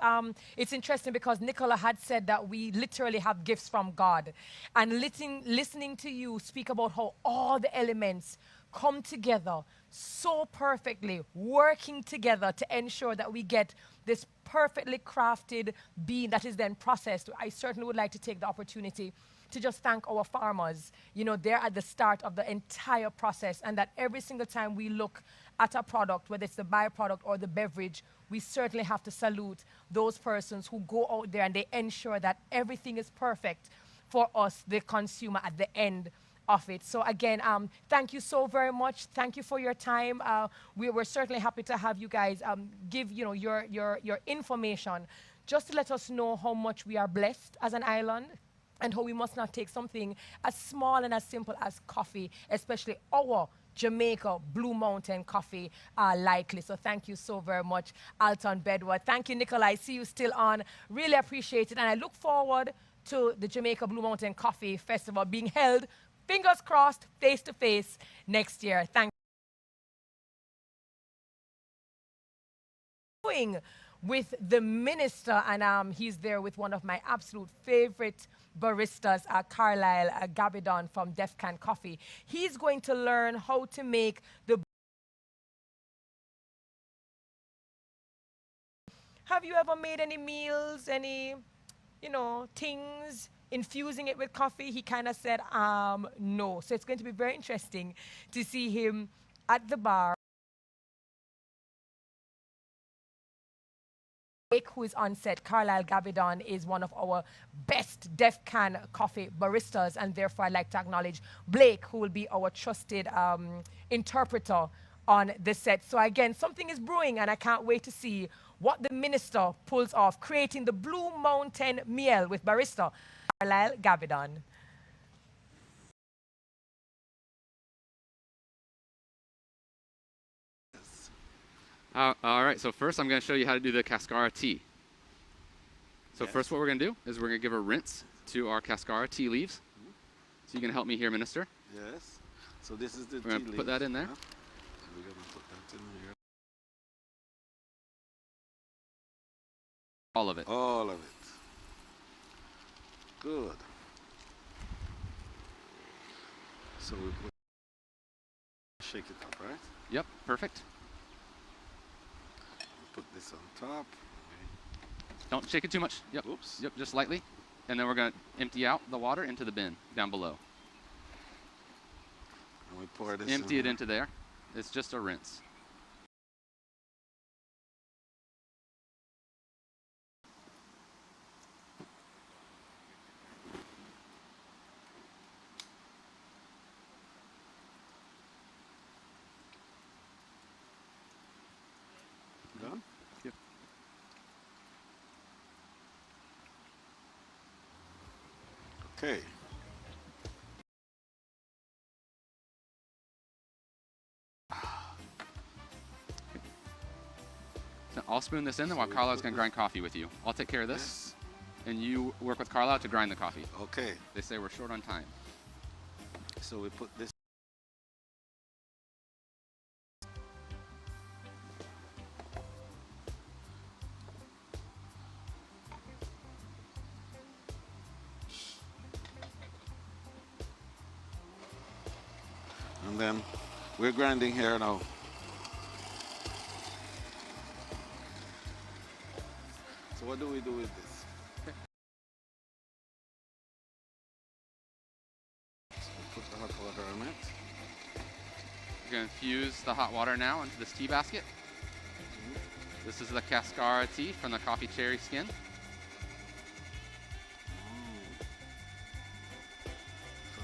It's interesting because Nicola had said that we literally have gifts from God. And listening to you speak about how all the elements come together so perfectly, working together to ensure that we get this perfectly crafted bean that is then processed. I certainly would like to take the opportunity to just thank our farmers. They're at the start of the entire process, and that every single time we look at a product, whether it's the byproduct or the beverage, we certainly have to salute those persons who go out there and they ensure that everything is perfect for us, the consumer, at the end of it. So again, thank you so very much. Thank you for your time. We're certainly happy to have you guys give your information, just to let us know how much we are blessed as an island, and how we must not take something as small and as simple as coffee, especially our Jamaica Blue Mountain coffee, lightly. So thank you so very much, Alton, Bedward. Thank you, Nicola. I see you still on. Really appreciate it. And I look forward to the Jamaica Blue Mountain Coffee Festival being held, fingers crossed, face-to-face next year. Thank you. With the minister, and he's there with one of my absolute favorite baristas, Carlyle Gabbidon from Def Can Coffee. He's going to learn how to make the... Have you ever made any meals, any, things, infusing it with coffee? He kind of said, no. So it's going to be very interesting to see him at the bar. Blake, who is on set, Carlyle Gabbidon, is one of our best Def Can coffee baristas, and therefore I'd like to acknowledge Blake, who will be our trusted interpreter on the set. So again, something is brewing, and I can't wait to see what the minister pulls off, creating the Blue Mountain Miel with barista Carlyle Gabbidon.
All right, so first I'm going to show you how to do the Cascara tea. So first what we're going to do is we're going to give a rinse to our Cascara tea leaves. So you can help me here, Minister.
Yes. So this is the
We're going to put that in there.
We're going to put that in here.
All of it.
All of it. Good. So we shake it up, right?
Yep, perfect.
Put this on top.
Don't shake it too much. Yep.
Oops.
Yep, just lightly. And then we're going to empty out the water into the bin down below.
And we pour this
Empty it into there. It's just a rinse.
Done?
Yep.
Okay.
So I'll spoon this in, then while Carlisle's going to grind coffee with you. I'll take care of this, and you work with Carlisle to grind the coffee.
Okay.
They say we're short on time.
So we put this. And then we're grinding here now. So what do we do with this? it.
We're going to infuse the hot water now into this tea basket. This is the Cascara tea from the coffee cherry skin.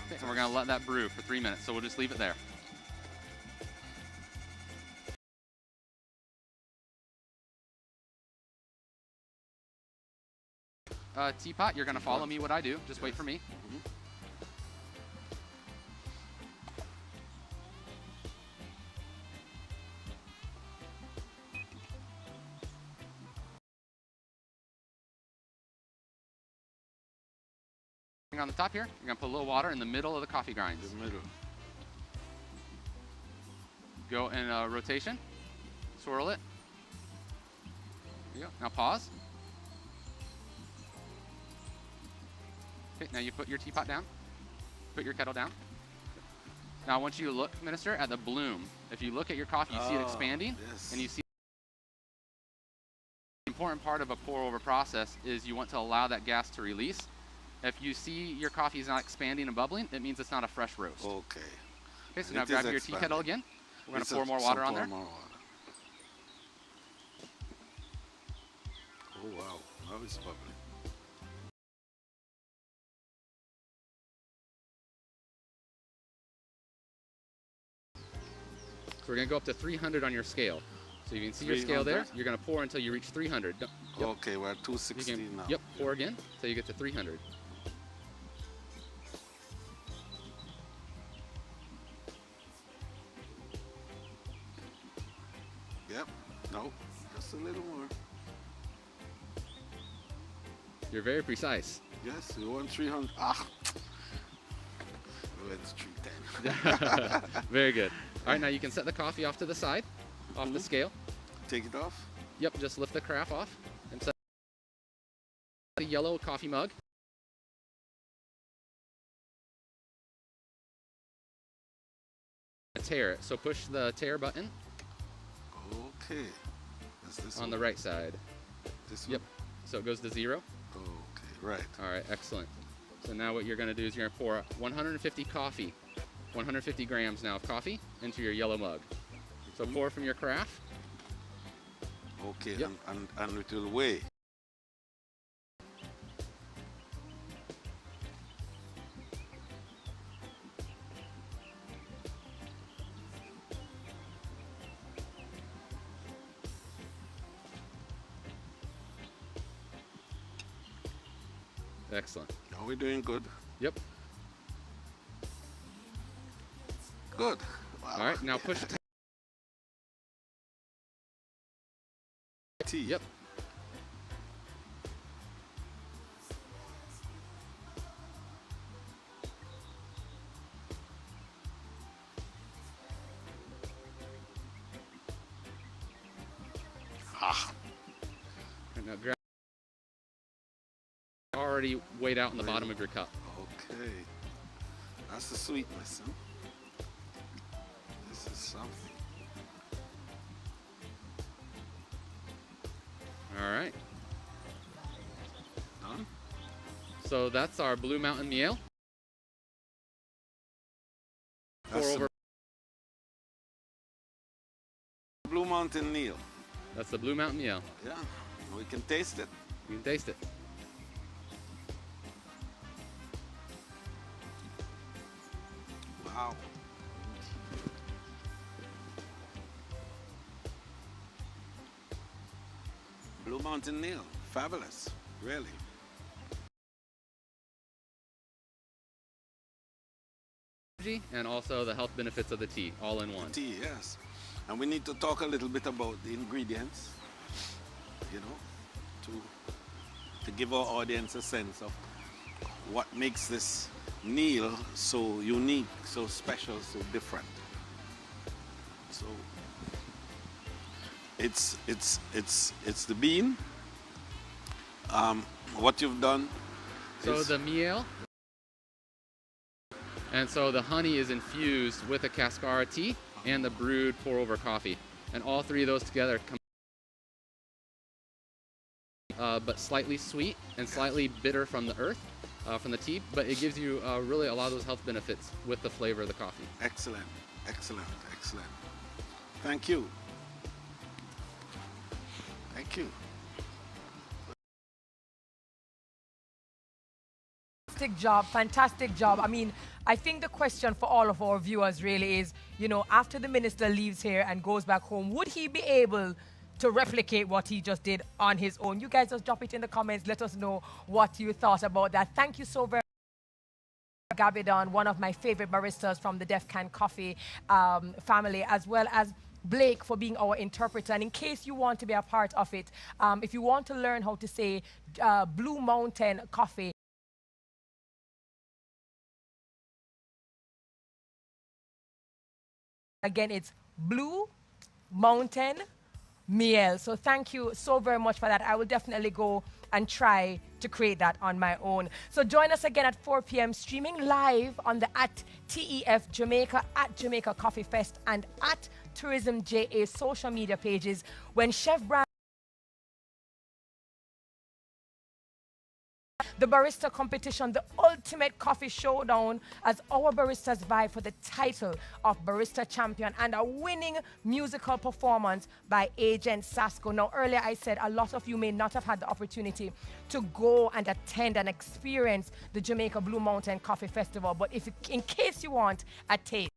Okay, and we're going to let that brew for 3 minutes, so we'll just leave it there. Teapot, you're going to follow me what I do. Just wait for me. On the top here, you're going to put a little water in the middle of the coffee grinds.
The middle.
Go in a rotation. Swirl it. There you go. Now pause. Okay, now you put your teapot down. Put your kettle down. Now I want you to look, Minister, at the bloom. If you look at your coffee, you see it expanding, and you see the important part of a pour over process is you want to allow that gas to release. If you see your coffee is not expanding and bubbling, it means it's not a fresh roast.
Okay.
Okay, so now grab your tea kettle again. We're going to pour more water on there.
More water. Oh, wow. Now it's bubbling.
So we're going to go up to 300 on your scale. So you can see your scale there. You're going to pour until you reach 300. Yep.
Okay, we're at 260 now.
Yep, pour again until you get to 300.
Yep. No, just a little more.
You're very precise.
Yes, we want 300. Ah! We went to 310.
Very good. All right, now you can set the coffee off to the side, off the scale.
Take it off?
Yep, just lift the carafe off and set the yellow coffee mug. Tear it. So push the tear button.
Okay. That's this
on the right side.
This
one? Yep. So it goes to 0.
Okay, right.
All right, excellent. So now what you're going to do is you're going to pour 150 coffee, 150 grams now of coffee into your yellow mug. So pour from your carafe.
Okay, yep. and it will weigh.
Excellent.
Are we doing good?
Yep.
Good. Wow.
All right, now push it.
Tea.
Yep.
Ah.
And now grab. Already weighed out in the bottom of your cup.
Okay. That's the sweetness, huh? This is something.
All right.
Done?
So that's our Blue Mountain Miel. Pour over.
Blue Mountain Miel.
That's the Blue Mountain Miel.
Yeah. We can taste it.
You can taste it.
Wow. Blue Mountain Miel, fabulous, really.
And also the health benefits of the tea, all in one.
Tea, yes. And we need to talk a little bit about the ingredients, you know, to give our audience a sense of what makes this meal so unique, so special, so different. So it's the bean. What you've done.
So the miel, and so the honey is infused with the Cascara tea and the brewed pour-over coffee, and all three of those together come. But slightly sweet and slightly bitter from the earth, from the tea, but it gives you really a lot of those health benefits with the flavor of the coffee.
Excellent, excellent, excellent. Thank you. Thank you.
Fantastic job. I mean, I think the question for all of our viewers really is, you know, after the minister leaves here and goes back home, would he be able to replicate what he just did on his own? You guys just drop it in the comments. Let us know what you thought about that. Thank you so very much, Gabbidon, one of my favorite baristas from the Def Can Coffee family, as well as Blake for being our interpreter. And in case you want to be a part of it, if you want to learn how to say Blue Mountain Coffee, again, it's Blue Mountain Miel. So thank you so very much for that. I will definitely go and try to create that on my own. So join us again at 4 p.m. streaming live on the @TEF Jamaica, @Jamaica Coffee Fest, and @Tourism JA social media pages when Chef Brand the barista competition, the ultimate coffee showdown, as our baristas vie for the title of Barista Champion, and a winning musical performance by Agent Sasco. Now, earlier I said a lot of you may not have had the opportunity to go and attend and experience the Jamaica Blue Mountain Coffee Festival, but if in case you want a taste,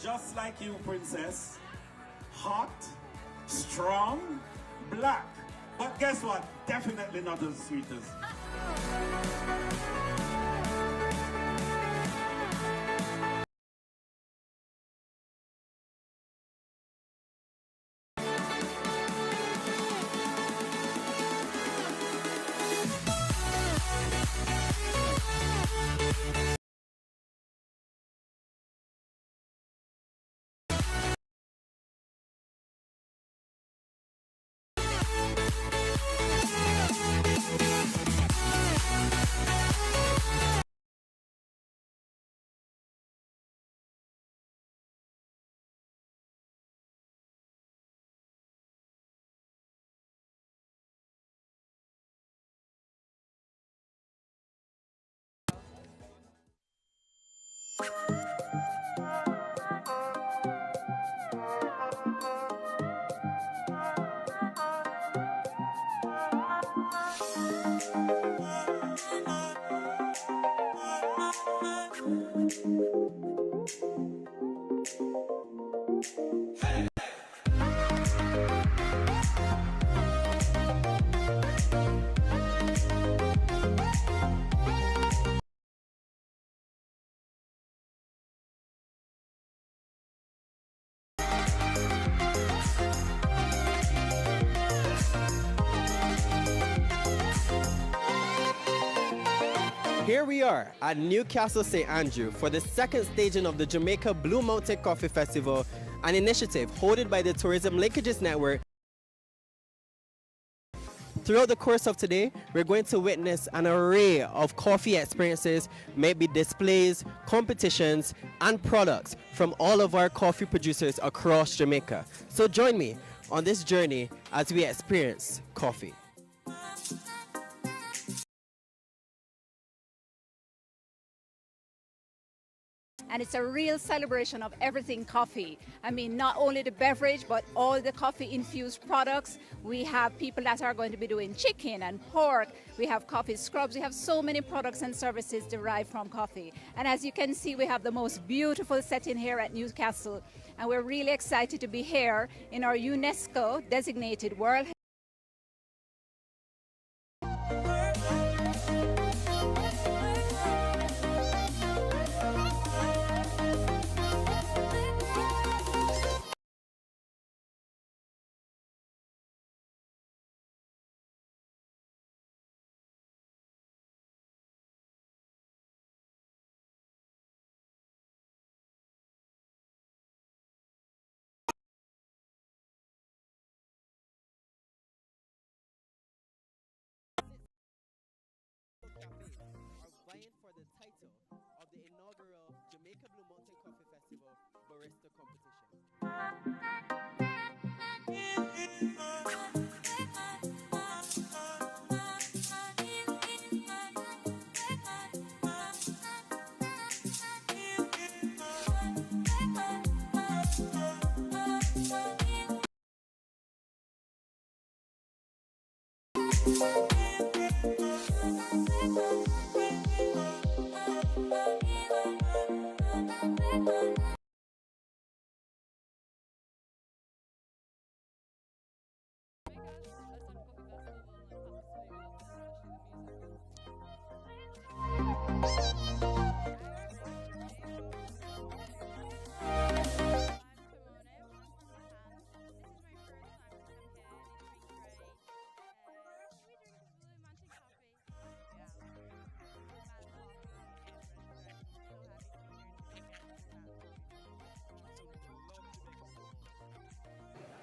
just like you, princess. Hot, strong, black. But guess what? Definitely not as sweet as.
Here we are at Newcastle St. Andrew for the second staging of the Jamaica Blue Mountain Coffee Festival, an initiative hosted by the Tourism Linkages Network. Throughout the course of today, we're going to witness an array of coffee experiences, maybe displays, competitions, and products from all of our coffee producers across Jamaica. So join me on this journey as we experience coffee.
And it's a real celebration of everything coffee. I mean, not only the beverage, but all the coffee-infused products. We have people that are going to be doing chicken and pork. We have coffee scrubs. We have so many products and services derived from coffee. And as you can see, we have the most beautiful setting here at Newcastle. And we're really excited to be here in our UNESCO-designated World
Festival Barista Competition.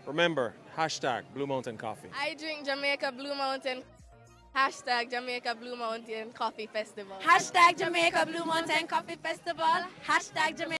Remember, hashtag Blue Mountain Coffee.
I drink Jamaica Blue Mountain. Hashtag Jamaica Blue Mountain Coffee Festival.
Hashtag Jamaica Blue Mountain Coffee Festival. Hashtag Jamaica.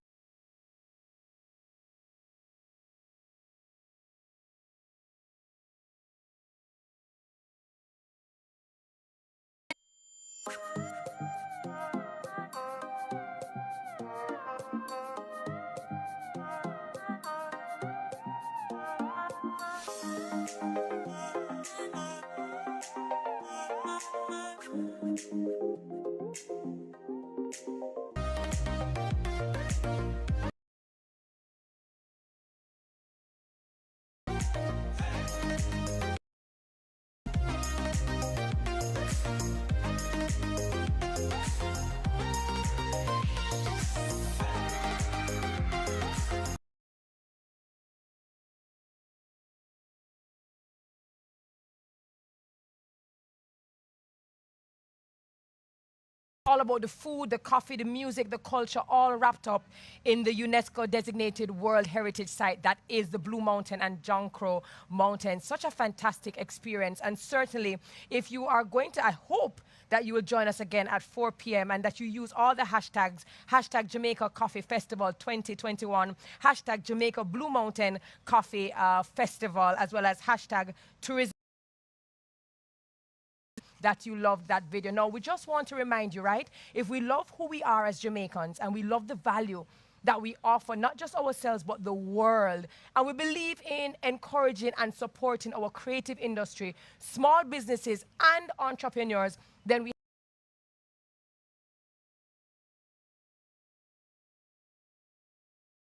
All about the food, the coffee, the music, the culture, all wrapped up in the UNESCO designated World Heritage Site that is the Blue Mountain and John Crow Mountain. Such a fantastic experience. And certainly, if you are going to, I hope that you will join us again at 4 p.m. and that you use all the hashtags, hashtag Jamaica Coffee Festival 2021, hashtag Jamaica Blue Mountain Coffee Festival, as well as hashtag tourism, that you loved that video. Now, we just want to remind you, right? If we love who we are as Jamaicans and we love the value that we offer, not just ourselves, but the world, and we believe in encouraging and supporting our creative industry, small businesses and entrepreneurs, then we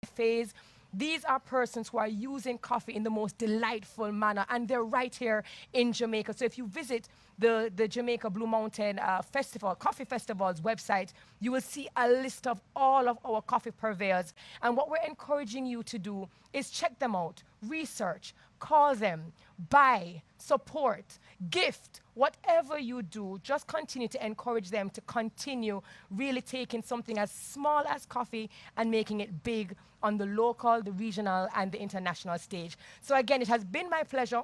phase. These are persons who are using coffee in the most delightful manner, and they're right here in Jamaica. So if you visit the Jamaica Blue Mountain Festival, Coffee Festival's website, you will see a list of all of our coffee purveyors. And what we're encouraging you to do is check them out, research, call them, buy, support, gift, whatever you do, just continue to encourage them to continue really taking something as small as coffee and making it big on the local, the regional, and the international stage. So again, it has been my pleasure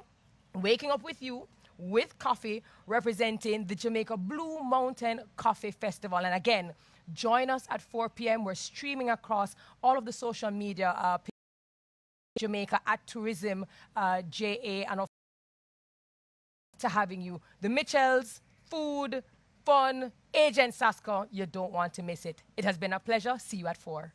waking up with you with coffee, representing the Jamaica Blue Mountain Coffee Festival. And again, join us at 4 p.m. We're streaming across all of the social media Jamaica at Tourism JA, and to having you. The Mitchells, food, fun, Agent Sasko, you don't want to miss it. It has been a pleasure. See you at 4.